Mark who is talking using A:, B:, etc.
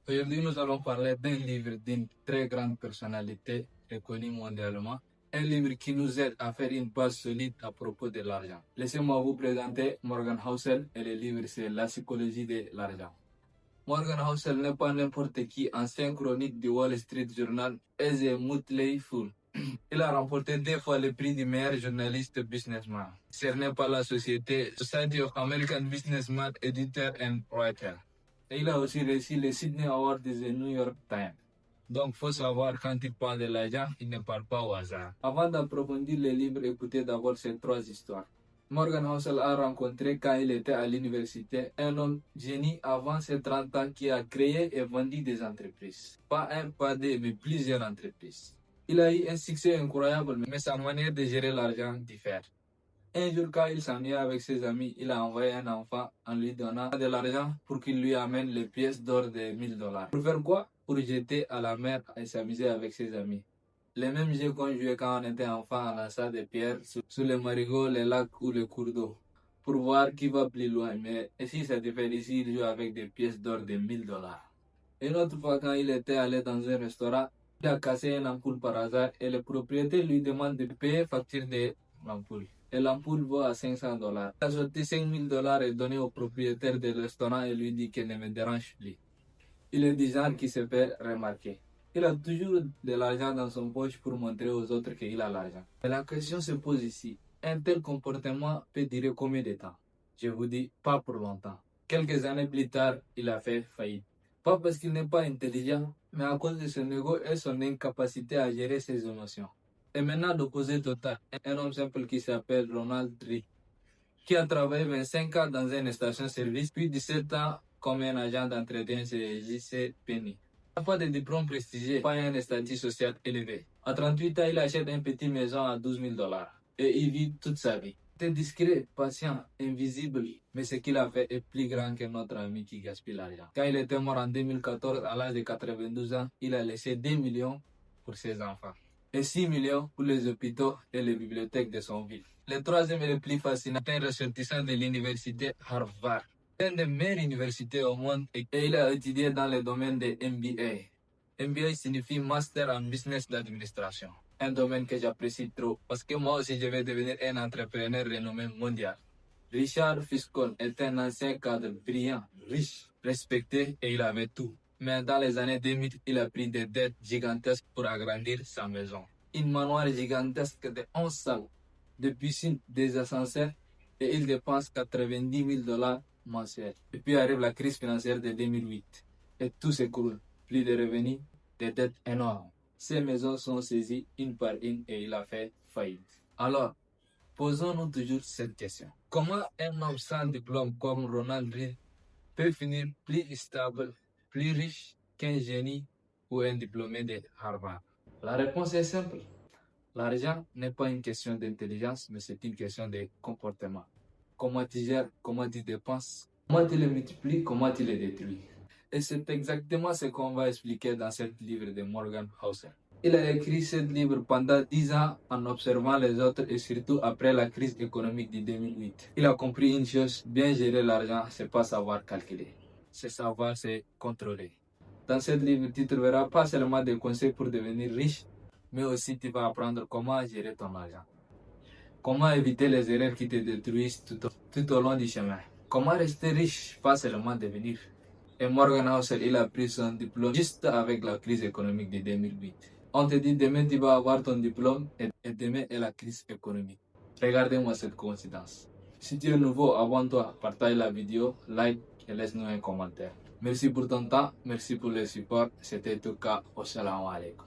A: Aujourd'hui, nous allons parler d'un livre d'une très grande personnalité reconnue mondialement. Un livre qui nous aide à faire une base solide à propos de l'argent. Laissez-moi vous présenter Morgan Housel et le livre c'est La psychologie de l'argent. Morgan Housel n'est pas n'importe qui, ancien chronique du Wall Street Journal et a motley fool. Il a remporté 2 fois le prix du meilleur journaliste businessman, cerné par la Society of American Businessmen, Editor and Writer. Et il a aussi reçu le Sydney Award de The New York Times. Donc, faut savoir, quand il parle de l'argent, il ne parle pas au hasard. Avant d'approfondir le livre, écoutez d'abord ces 3 histoires. Morgan Housel a rencontré quand il était à l'université un homme génie avant ses 30 ans qui a créé et vendu des entreprises. Pas un, pas deux, mais plusieurs entreprises. Il a eu un succès incroyable, mais sa manière de gérer l'argent diffère. Un jour, quand il s'ennuyait avec ses amis, il a envoyé un enfant en lui donnant de l'argent pour qu'il lui amène les pièces d'or de $1000. Pour faire quoi? Pour jeter à la mer et s'amuser avec ses amis. Les mêmes jeux qu'on jouait quand on était enfant en lançant des pierres sur les marigots, les lacs ou les cours d'eau. Pour voir qui va plus loin. Mais si ça te fait ici, il joue avec des pièces d'or de $1000. Une autre fois, quand il était allé dans un restaurant, il a cassé une ampoule par hasard et le propriétaire lui demande de payer facture de l'ampoule. Et l'ampoule vaut à $500. Il a sorti $5000 et donné au propriétaire du restaurant et lui dit qu'il ne me dérange plus. Il est du genre qui se fait remarquer. Il a toujours de l'argent dans son poche pour montrer aux autres qu'il a l'argent. Et la question se pose ici. Un tel comportement peut durer combien de temps? Je vous dis, pas pour longtemps. Quelques années plus tard, il a fait faillite. Pas parce qu'il n'est pas intelligent, mais à cause de son ego et son incapacité à gérer ses émotions. Et maintenant, d'opposé total, un homme simple qui s'appelle Ronald Reagan, qui a travaillé 25 ans dans une station-service, puis 17 ans comme un agent d'entretien chez J.C. Penney. Il n'a pas de diplôme prestigieux, pas un statut social élevé. À 38 ans, il achète une petite maison à $12,000 et il vit toute sa vie. Il est discret, patient, invisible, mais ce qu'il a fait est plus grand que notre ami qui gaspille l'argent. Quand il était mort en 2014, à l'âge de 92 ans, il a laissé 2 millions pour ses enfants et 6 millions pour les hôpitaux et les bibliothèques de son ville. Le troisième et le plus fascinant est un ressortissant de l'université Harvard, une des meilleures universités au monde, et il a étudié dans le domaine de MBA. MBA signifie Master en Business d'Administration. Un domaine que j'apprécie trop parce que moi aussi je vais devenir un entrepreneur renommé mondial. Richard Fiscon est un ancien cadre brillant, riche, respecté et il avait tout. Mais dans les années 2000, il a pris des dettes gigantesques pour agrandir sa maison. Une manoir gigantesque de 11 salles, des piscines, des ascenseurs et il dépense $90,000 mensuels. Et puis arrive la crise financière de 2008 et tout s'écroule. Plus de revenus, des dettes énormes. Ces maisons sont saisies une par une et il a fait faillite. Alors, posons-nous toujours cette question. Comment un homme sans diplôme comme Ronald Reagan peut finir plus stable, plus riche qu'un génie ou un diplômé de Harvard? La réponse est simple. L'argent n'est pas une question d'intelligence, mais c'est une question de comportement. Comment tu gères, comment tu dépenses, comment tu le multiplies, comment tu le détruis. Et c'est exactement ce qu'on va expliquer dans ce livre de Morgan Housel. Il a écrit ce livre pendant 10 ans en observant les autres et surtout après la crise économique de 2008. Il a compris une chose, bien gérer l'argent, c'est pas savoir calculer. C'est savoir se contrôler. Dans ce livre, tu trouveras pas seulement des conseils pour devenir riche, mais aussi tu vas apprendre comment gérer ton argent. Comment éviter les erreurs qui te détruisent tout au long du chemin. Comment rester riche, pas seulement devenir. Et Morgan Housel, il a pris son diplôme juste avec la crise économique de 2008. On te dit demain tu vas avoir ton diplôme et demain est la crise économique. Regardez-moi cette coïncidence. Si tu es nouveau, abonne-toi, partage la vidéo, like et laisse-nous un commentaire. Merci pour ton temps, merci pour le support. C'était Touka. Wassalamu alaikum.